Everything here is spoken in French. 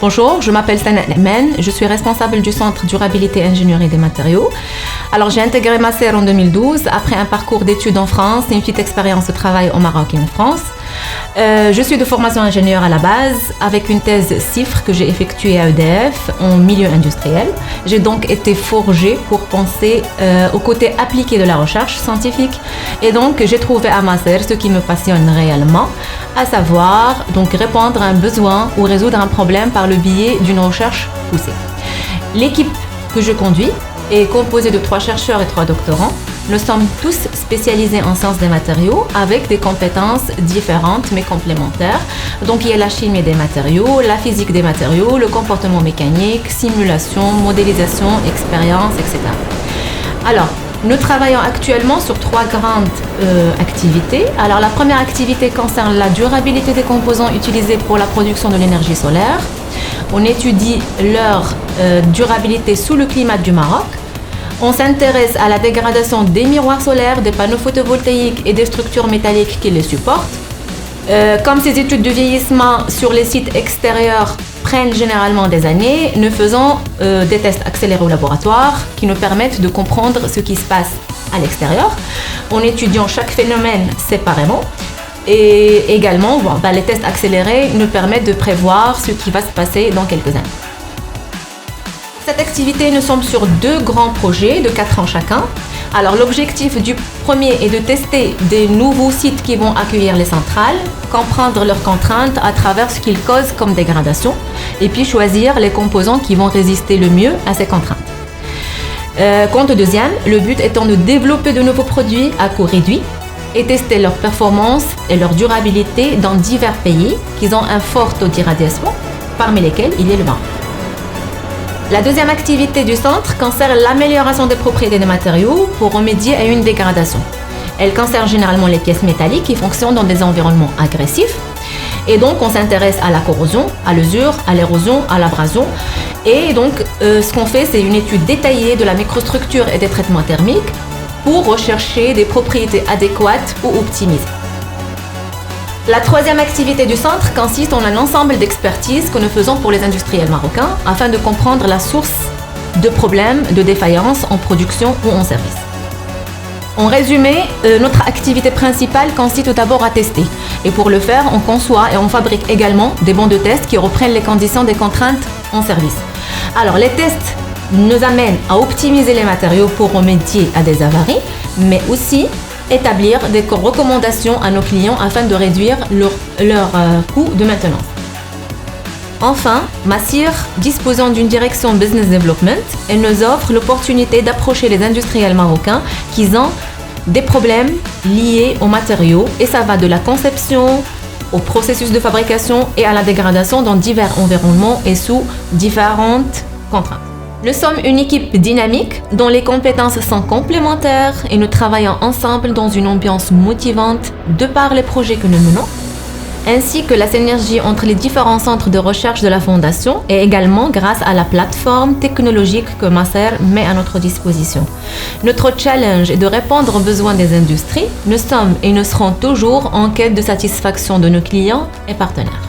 Bonjour, je m'appelle Sana Nehmen, je suis responsable du Centre Durabilité et Ingénierie des Matériaux. Alors j'ai intégré Maser en 2012 après un parcours d'études en France et une petite expérience de travail au Maroc et en France. Je suis de formation ingénieur à la base avec une thèse CIFRE que j'ai effectuée à EDF en milieu industriel. J'ai donc été forgée pour penser au côté appliqué de la recherche scientifique et donc j'ai trouvé à Maser ce qui me passionne réellement, à savoir donc répondre à un besoin ou résoudre un problème par le biais d'une recherche poussée. L'équipe que je conduis est composée de 3 chercheurs et 3 doctorants. Nous sommes tous spécialisés en sciences des matériaux avec des compétences différentes mais complémentaires. Donc il y a la chimie des matériaux, la physique des matériaux, le comportement mécanique, simulation, modélisation, expérience, etc. Alors, nous travaillons actuellement sur 3 grandes activités. Alors la première activité concerne la durabilité des composants utilisés pour la production de l'énergie solaire. On étudie leur durabilité sous le climat du Maroc. On s'intéresse à la dégradation des miroirs solaires, des panneaux photovoltaïques et des structures métalliques qui les supportent. Comme ces études de vieillissement sur les sites extérieurs prennent généralement des années, nous faisons des tests accélérés au laboratoire qui nous permettent de comprendre ce qui se passe à l'extérieur en étudiant chaque phénomène séparément. Et également, les tests accélérés nous permettent de prévoir ce qui va se passer dans quelques années. Cette activité, nous sommes sur 2 grands projets de 4 ans chacun. Alors l'objectif du premier est de tester des nouveaux sites qui vont accueillir les centrales, comprendre leurs contraintes à travers ce qu'ils causent comme dégradation et puis choisir les composants qui vont résister le mieux à ces contraintes. Quant au deuxième, le but étant de développer de nouveaux produits à coût réduit et tester leur performance et leur durabilité dans divers pays qui ont un fort taux d'irradiation, parmi lesquels il y a le Maroc. La deuxième activité du centre concerne l'amélioration des propriétés des matériaux pour remédier à une dégradation. Elle concerne généralement les pièces métalliques qui fonctionnent dans des environnements agressifs. Et donc, on s'intéresse à la corrosion, à l'usure, à l'érosion, à l'abrasion. Et donc, ce qu'on fait, c'est une étude détaillée de la microstructure et des traitements thermiques pour rechercher des propriétés adéquates ou optimisées. La troisième activité du centre consiste en un ensemble d'expertises que nous faisons pour les industriels marocains afin de comprendre la source de problèmes de défaillance en production ou en service. En résumé, notre activité principale consiste tout d'abord à tester. Et pour le faire, on conçoit et on fabrique également des bons de test qui reprennent les conditions des contraintes en service. Alors, les tests nous amènent à optimiser les matériaux pour remédier à des avaries, mais aussi établir des recommandations à nos clients afin de réduire leur coût de maintenance. Enfin, Maser, disposant d'une direction Business Development, elle nous offre l'opportunité d'approcher les industriels marocains qui ont des problèmes liés aux matériaux et ça va de la conception au processus de fabrication et à la dégradation dans divers environnements et sous différentes contraintes. Nous sommes une équipe dynamique dont les compétences sont complémentaires et nous travaillons ensemble dans une ambiance motivante de par les projets que nous menons, ainsi que la synergie entre les différents centres de recherche de la Fondation et également grâce à la plateforme technologique que Maser met à notre disposition. Notre challenge est de répondre aux besoins des industries. Nous sommes et nous serons toujours en quête de satisfaction de nos clients et partenaires.